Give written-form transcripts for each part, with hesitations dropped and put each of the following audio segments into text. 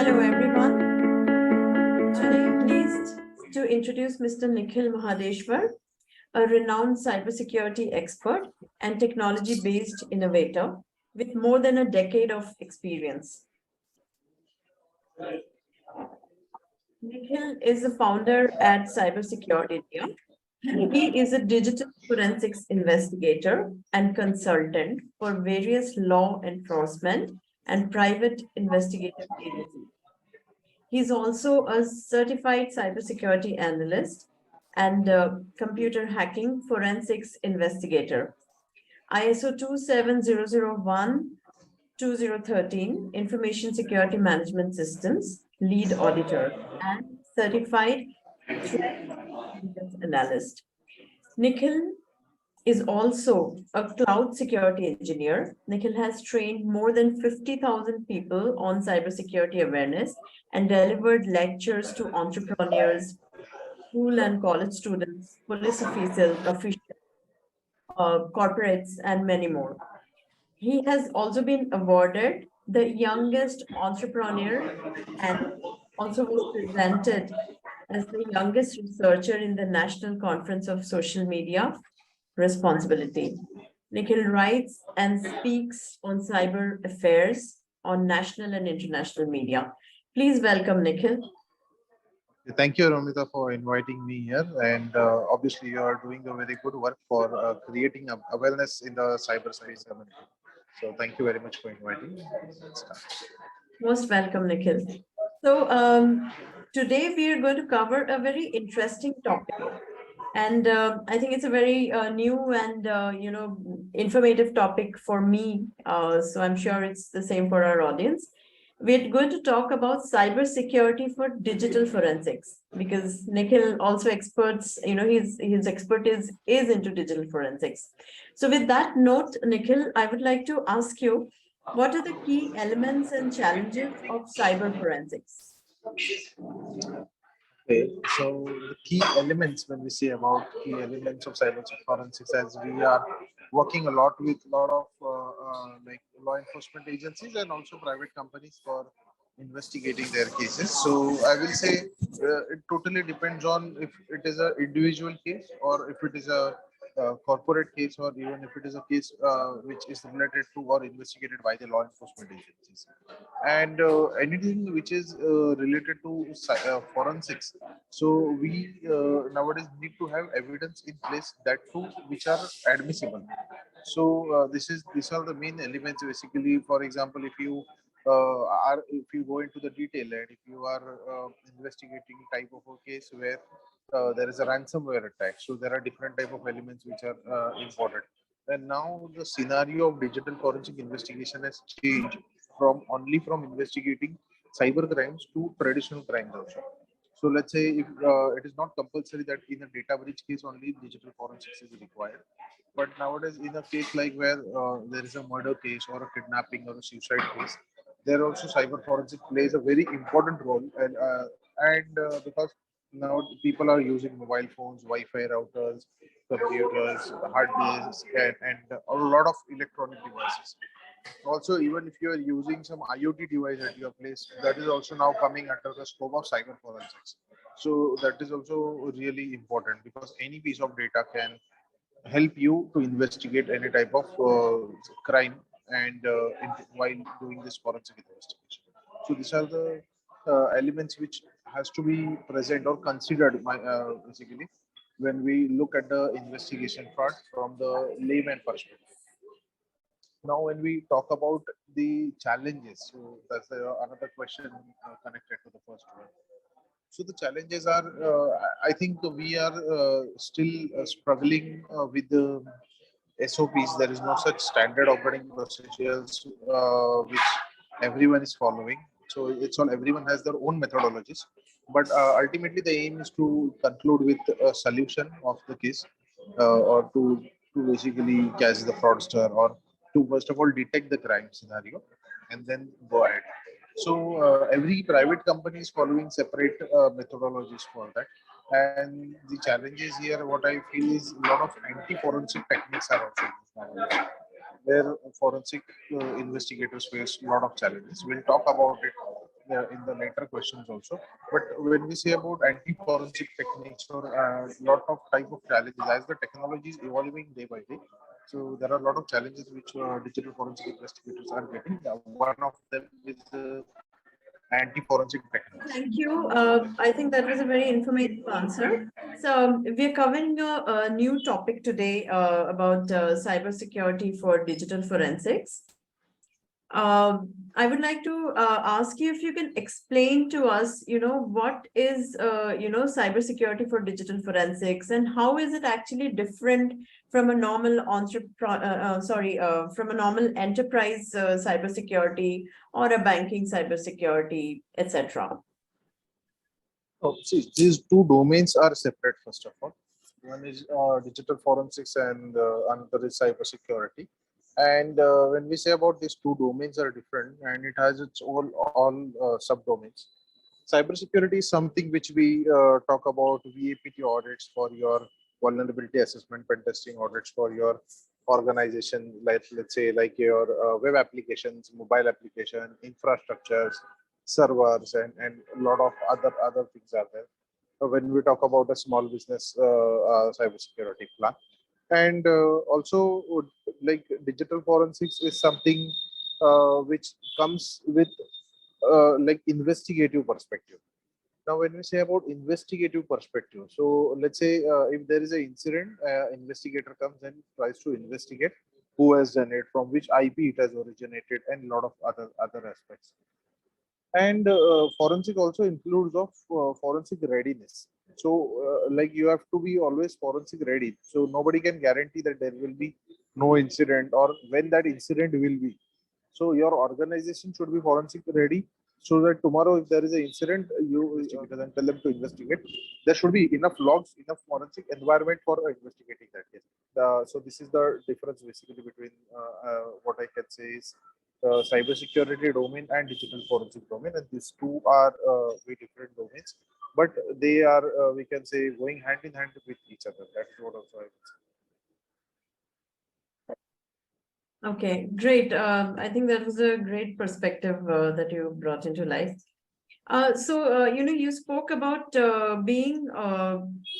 Hello, everyone. Today, I'm pleased to introduce Mr. Nikhil Mahadeshwar, a renowned cybersecurity expert and technology based innovator with more than a decade of experience. Nikhil is the founder at Cybersecurity India. He is a digital forensics investigator and consultant for various law enforcement and private investigative agencies. He's also a certified cybersecurity analyst and computer hacking forensics investigator. ISO 27001 2013 Information Security Management Systems lead auditor and certified threat intelligence analyst. Nikhil is also a cloud security engineer. Nikhil has trained more than 50,000 people on cybersecurity awareness and delivered lectures to entrepreneurs, school and college students, police officials, corporates, and many more. He has also been awarded the youngest entrepreneur and also was presented as the youngest researcher in the National Conference of Social Media Responsibility. Nikhil writes and speaks on cyber affairs on national and international media. Please welcome Nikhil. Thank you, Romita, for inviting me here. And obviously, you are doing a very good work for creating awareness in the cyberspace community. So, thank you very much for inviting me. Let's start. Most welcome, Nikhil. So, today we are going to cover a very interesting topic. And I think it's a very new and informative topic for me. So I'm sure it's the same for our audience. We're going to talk about cybersecurity for digital forensics because Nikhil also experts, his expertise is into digital forensics. So with that note, Nikhil, I would like to ask you, what are the key elements and challenges of cyber forensics? Okay, so the key elements when we say about key elements of cyber forensics, as we are working a lot with a lot of like law enforcement agencies and also private companies for investigating their cases. So I will say it totally depends on if it is an individual case or if it is a corporate case or even if it is a case which is related to or investigated by the law enforcement agencies and anything which is related to forensics. So we nowadays need to have evidence in place that too which are admissible. So these are the main elements basically. For example, if you go into the detail and if you are investigating type of a case where there is a ransomware attack, so there are different type of elements which are important. And now the scenario of digital forensic investigation has changed from investigating cyber crimes to traditional crimes also. So let's say if it is not compulsory that in a data breach case only digital forensics is required, but nowadays in a case like where there is a murder case or a kidnapping or a suicide case, there also cyber forensic plays a very important role, and because now people are using mobile phones, Wi-Fi routers, computers, hard disks, and a lot of electronic devices. Also, even if you are using some IoT device at your place, that is also now coming under the scope of cyber forensics. So that is also really important because any piece of data can help you to investigate any type of crime and while doing this forensic investigation. So these are the elements which has to be present or considered basically when we look at the investigation part from the layman perspective. Now, when we talk about the challenges, so that's another question connected to the first one. So the challenges are, I think we are still struggling with the SOPs. There is no such standard operating procedures which everyone is following. So it's all everyone has their own methodologies. But ultimately, the aim is to conclude with a solution of the case, or to basically catch the fraudster, or to first of all detect the crime scenario, and then go ahead. So every private company is following separate methodologies for that. And the challenges here, what I feel is a lot of anti-forensic techniques are also used nowadays, where forensic investigators face a lot of challenges. We'll talk about it in the later questions also. But when we say about anti-forensic techniques or lot of type of challenges, as the technology is evolving day by day, so there are a lot of challenges which digital forensic investigators are getting. One of them is anti-forensic techniques. Thank you. I think that was a very informative answer. So we're covering a new topic today about cybersecurity for digital forensics. I would like to ask you if you can explain to us, what is, cybersecurity for digital forensics, and how is it actually different from a normal from a normal enterprise cybersecurity or a banking cybersecurity, etc. Oh, see, these two domains are separate, first of all. One is digital forensics and another is cybersecurity. And when we say about these two domains are different and it has its own all subdomains. Cybersecurity is something which we talk about VAPT audits for your vulnerability assessment, pen testing audits for your organization, like let's say like your web applications, mobile application, infrastructures, servers, and a lot of other things are there. So when we talk about a small business cybersecurity plan, and also like digital forensics is something which comes with like investigative perspective. Now when we say about investigative perspective, so let's say if there is an incident, investigator comes and tries to investigate who has done it, from which IP it has originated, and a lot of other aspects. And forensic also includes of forensic readiness. So like you have to be always forensic ready, so nobody can guarantee that there will be no incident or when that incident will be. So your organization should be forensic ready, so that tomorrow if there is an incident, you investigators and tell them to investigate. There should be enough logs, enough forensic environment for investigating that case. So this is the difference basically between what I can say is cybersecurity domain and digital forensic domain, and these two are very different domains, but they are we can say going hand in hand with each other. That is what also I would say. Okay, great. I think that was a great perspective that you brought into life. You spoke about being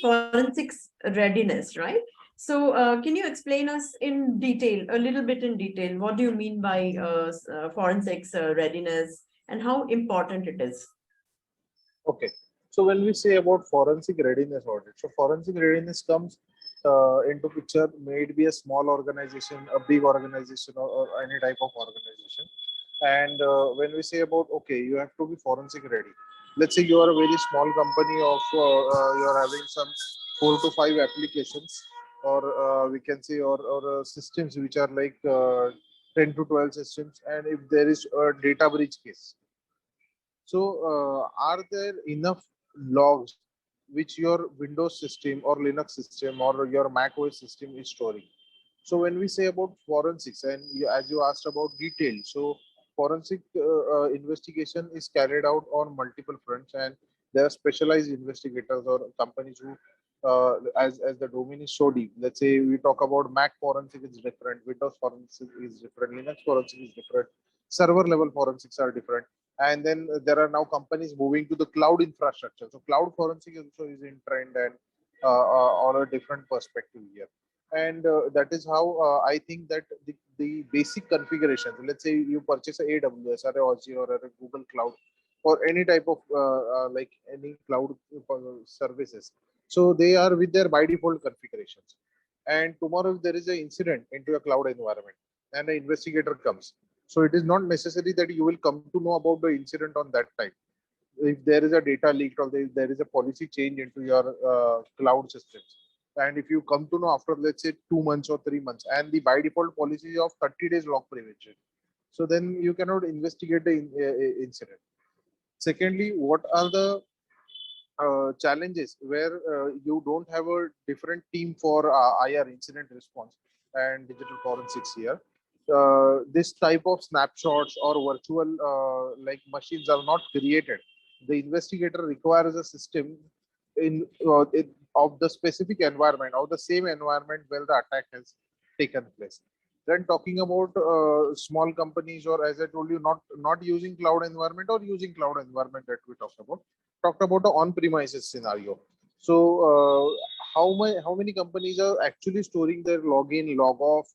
forensics readiness, right? So, can you explain us in detail, a little bit in detail, what do you mean by forensics readiness and how important it is? Okay. So when we say about forensic readiness audit, so forensic readiness comes into picture, may it be a small organization, a big organization, or any type of organization. And when we say about, okay, you have to be forensic ready. Let's say you are a very small company of, you are having some 4 to 5 applications, or we can say, or systems which are like 10 to 12 systems. And if there is a data breach case, so, are there enough logs which your Windows system or Linux system or your Mac OS system is storing? So, when we say about forensics, and as you asked about details, so forensic investigation is carried out on multiple fronts, and there are specialized investigators or companies who, as the domain is so deep. Let's say we talk about Mac forensic is different, Windows forensic is different, Linux forensic is different, server level forensics are different, and then there are now companies moving to the cloud infrastructure. So cloud forensic also is in trend, and on a different perspective here. And that is how I think that the basic configurations, let's say you purchase a AWS or a Azure or a Google Cloud or any type of like any cloud services, so they are with their by default configurations. And tomorrow if there is an incident into a cloud environment and an investigator comes, so it is not necessary that you will come to know about the incident on that time. If there is a data leak or there is a policy change into your cloud systems, and if you come to know after, let's say, 2 months or 3 months, and the by default policy of 30 days log prevention, so then you cannot investigate the incident. Secondly, what are the challenges where you don't have a different team for IR, incident response, and digital forensics here? This type of snapshots or virtual like machines are not created. The investigator requires a system of the specific environment, of the same environment where the attack has taken place. Then talking about small companies, or as I told you, not using cloud environment or using cloud environment, that we talked about the on-premises scenario. So how many companies are actually storing their login, log off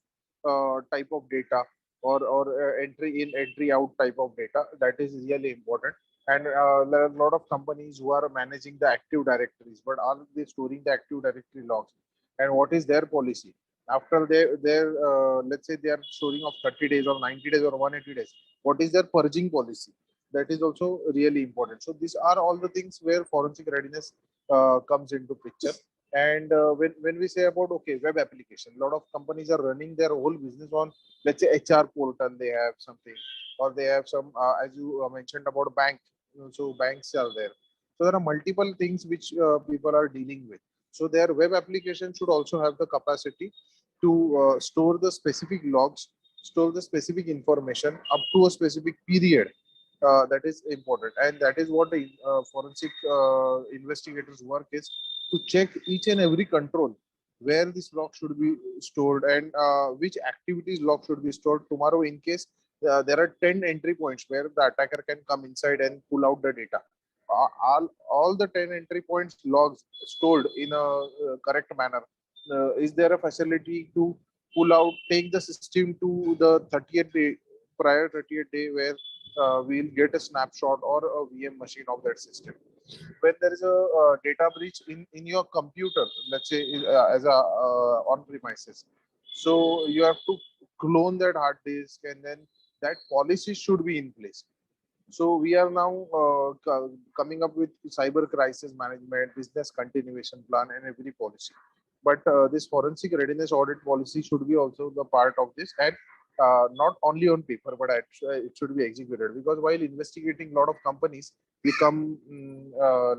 type of data, or entry in, entry out type of data? That is really important. And there are a lot of companies who are managing the active directories, but are they storing the active directory logs? And what is their policy after their let's say they are storing of 30 days or 90 days or 180 days? What is their purging policy? That is also really important. So these are all the things where forensic readiness comes into picture. And when we say about, okay, web application, a lot of companies are running their whole business on, let's say, HR portal. They have something, or they have some as you mentioned about bank. So banks are there. So there are multiple things which people are dealing with. So their web application should also have the capacity to store the specific logs, store the specific information up to a specific period. That is important, and that is what the forensic investigators work is, to check each and every control where this log should be stored, and which activities log should be stored tomorrow in case there are 10 entry points where the attacker can come inside and pull out the data. All the 10 entry points logs stored in a correct manner. Is there a facility to pull out, take the system to the 30th day, prior 30th day, where we'll get a snapshot or a VM machine of that system? When there is a data breach in your computer, let's say as a on premises, so you have to clone that hard disk, and then that policy should be in place. So we are now coming up with cyber crisis management, business continuation plan, and every policy. But this forensic readiness audit policy should be also the part of this, and not only on paper, but it should be executed. Because while investigating, a lot of companies become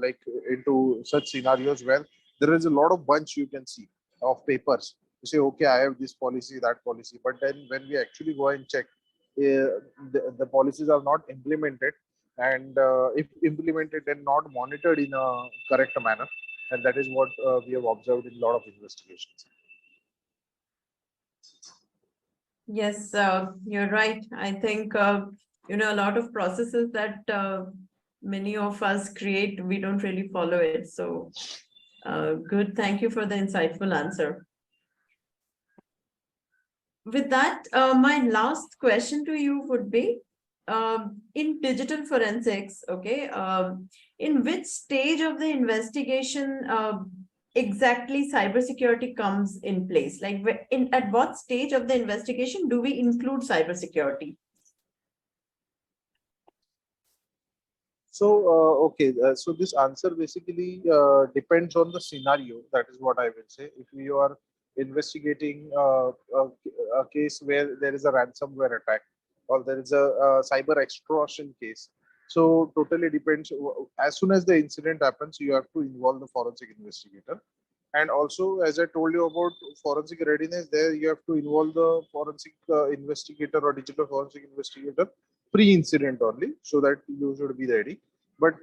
like into such scenarios where there is a lot of bunch you can see of papers. You say, okay, I have this policy, that policy, but then when we actually go and check, the policies are not implemented, and if implemented, then not monitored in a correct manner. And that is what we have observed in a lot of investigations. Yes, you're right. I think, a lot of processes that many of us create, we don't really follow it. So, good. Thank you for the insightful answer. With that, my last question to you would be, in digital forensics, okay, in which stage of the investigation exactly cybersecurity comes in place? Like, at what stage of the investigation do we include cybersecurity? So, okay, so this answer basically depends on the scenario. That is what I will say. If you are investigating a case where there is a ransomware attack, or there is a cyber extortion case, so totally depends. As soon as the incident happens, you have to involve the forensic investigator. And also, as I told you about forensic readiness, there you have to involve the forensic investigator or digital forensic investigator pre-incident only, so that you should be ready. But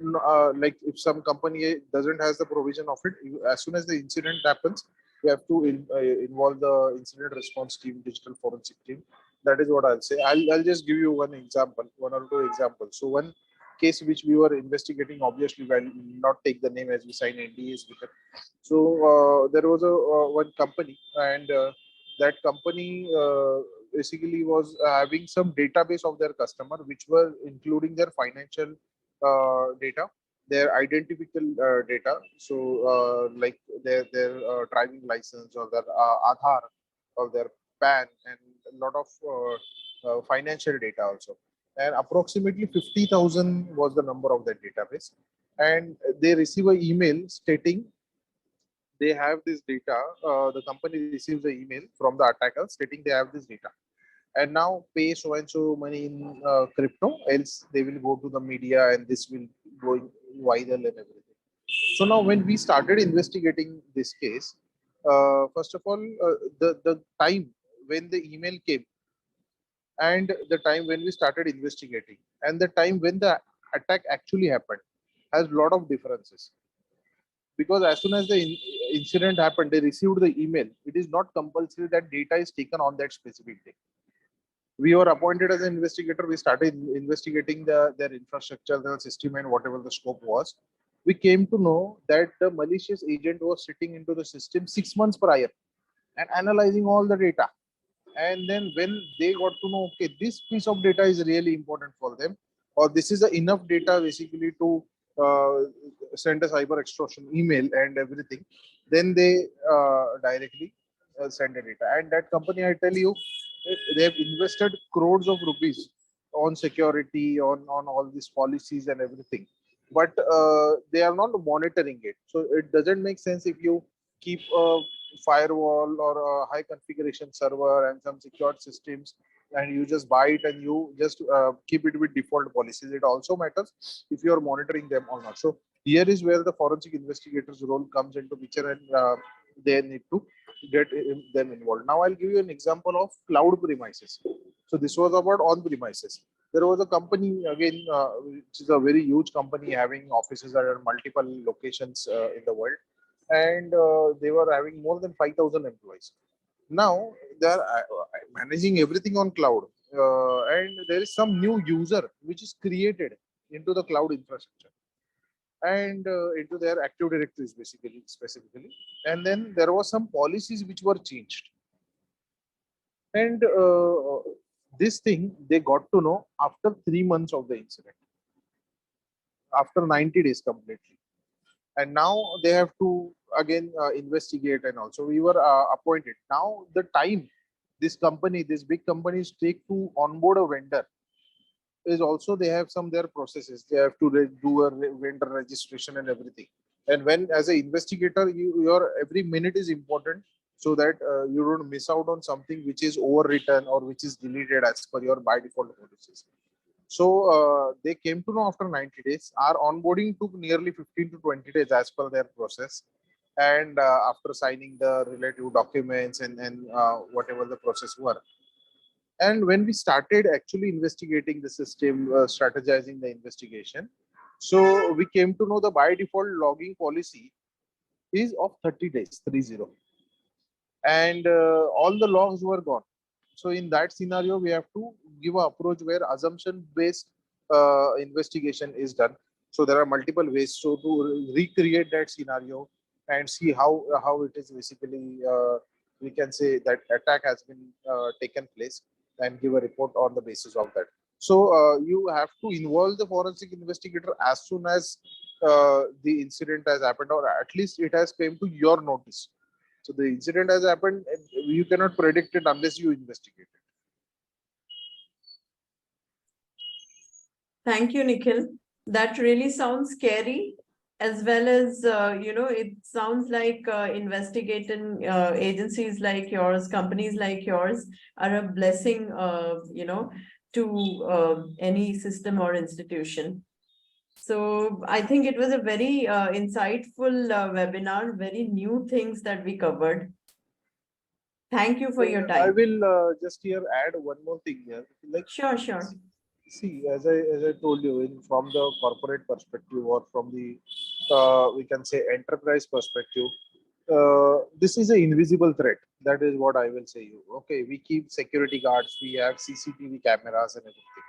like if some company doesn't has the provision of it, as soon as the incident happens, you have to involve the incident response team, digital forensic team. That is what I'll say. I'll just give you one example, one or two examples. So one case which we were investigating, obviously, I will not take the name as we sign NDAs with it. So there was a one company, and that company basically was having some database of their customer, which were including their financial data, their identical data. So like their driving license, or their Aadhaar, or their PAN, and a lot of financial data also. And approximately 50,000 was the number of that database. And they receive an email stating they have this data. The company receives the email from the attacker stating they have this data, and now pay so and so money in crypto, else they will go to the media and this will go viral and everything. So now when we started investigating this case, first of all, the time when the email came, and the time when we started investigating, and the time when the attack actually happened, has a lot of differences. because as soon as the incident happened, they received the email. It is not compulsory that data is taken on that specific day. We were appointed as an investigator. We started investigating their infrastructure, their system, and whatever the scope was. We came to know that the malicious agent was sitting into the system 6 months prior and analyzing all the data. And then when they got to know, okay, this piece of data is really important for them, or this is enough data basically to uh, send a cyber extortion email and everything, then they directly send the data. And that company, I tell you, they have invested crores of rupees on security, on all these policies and everything, but they are not monitoring it. So it doesn't make sense if you keep a firewall or a high configuration server and some secured systems, and you just buy it and you just keep it with default policies. It also matters if you are monitoring them or not. So here is where the forensic investigators role comes into picture, and they need to get them involved. Now I'll give you an example of cloud premises. So this was about on premises. There was a company again, which is a very huge company having offices at multiple locations in the world, and they were having more than 5,000 employees. Now they are managing everything on cloud, and there is some new user which is created into the cloud infrastructure and into their active directories basically specifically. And then there was some policies which were changed, and this thing they got to know after 3 months of the incident, after 90 days completely. And now they have to again investigate. And also we were appointed. Now the time these big companies take to onboard a vendor is also, they have some their processes. They have to do a vendor registration and everything. And when as an investigator, your every minute is important, so that you don't miss out on something which is overwritten or which is deleted as per your by default policies. So they came to know after 90 days. Our onboarding took nearly 15 to 20 days as per their process. And after signing the relative documents and whatever the process were. And when we started actually investigating the system, strategizing the investigation, so we came to know the by default logging policy is of 30 days, 30. And all the logs were gone. So in that scenario, we have to give an approach where assumption based investigation is done. So there are multiple ways so to recreate that scenario and see how it is basically, we can say that attack has been taken place, and give a report on the basis of that. So you have to involve the forensic investigator as soon as the incident has happened, or at least it has came to your notice. So the incident has happened, and you cannot predict it unless you investigate it. Thank you, Nikhil. That really sounds scary, as well as, it sounds like investigating agencies like yours, companies like yours are a blessing, to any system or institution. So I think it was a very insightful webinar, very new things that we covered. Thank you for your I time. will just here add one more thing here. Like, Sure, sure. see, as I told you, from the corporate perspective, or from the we can say enterprise perspective, this is an invisible threat. That is what I will say you. Okay, we keep security guards, we have CCTV cameras and everything.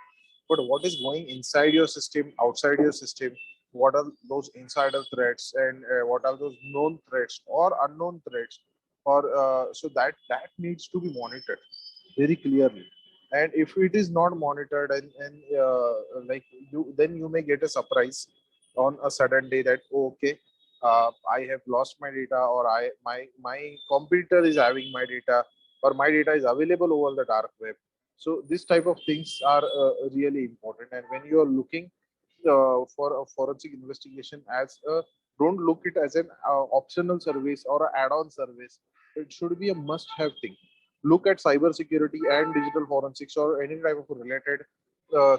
But what is going inside your system, outside your system? What are those insider threats, and what are those known threats or unknown threats? Or so that needs to be monitored very clearly. And if it is not monitored, and like you, then you may get a surprise on a sudden day that, oh, okay, I have lost my data, or my competitor is having my data, or my data is available over the dark web. So this type of things are really important. And when you are looking for a forensic investigation, as a, don't look it as an optional service or an add-on service. It should be a must-have thing. Look at cybersecurity and digital forensics or any type of related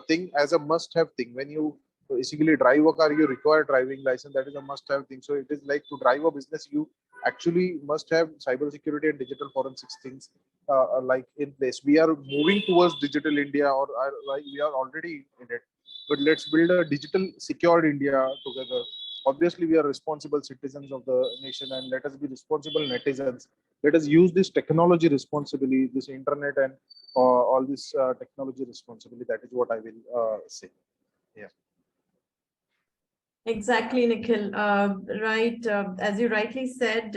thing as a must-have thing. When you basically drive a car, you require driving license. That is a must-have thing. So it is like to drive a business, you actually must have cybersecurity and digital forensics things like in place. We are moving towards digital India, or like we are already in it. But let's build a digital secured India together. obviously we are responsible citizens of the nation, and let us be responsible netizens. Let us use this technology responsibly, this internet and all this technology responsibly. That is what I will say. Yeah. Exactly, Nikhil. Right. As you rightly said,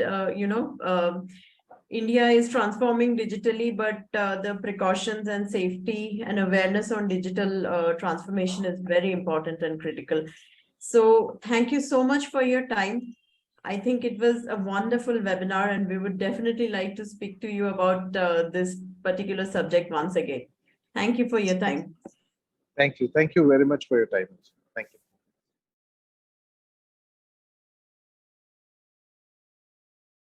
India is transforming digitally, but the precautions and safety and awareness on digital transformation is very important and critical. So thank you so much for your time. I think it was a wonderful webinar, and we would definitely like to speak to you about this particular subject once again. Thank you for your time. Thank you. Thank you very much for your time. Thank you.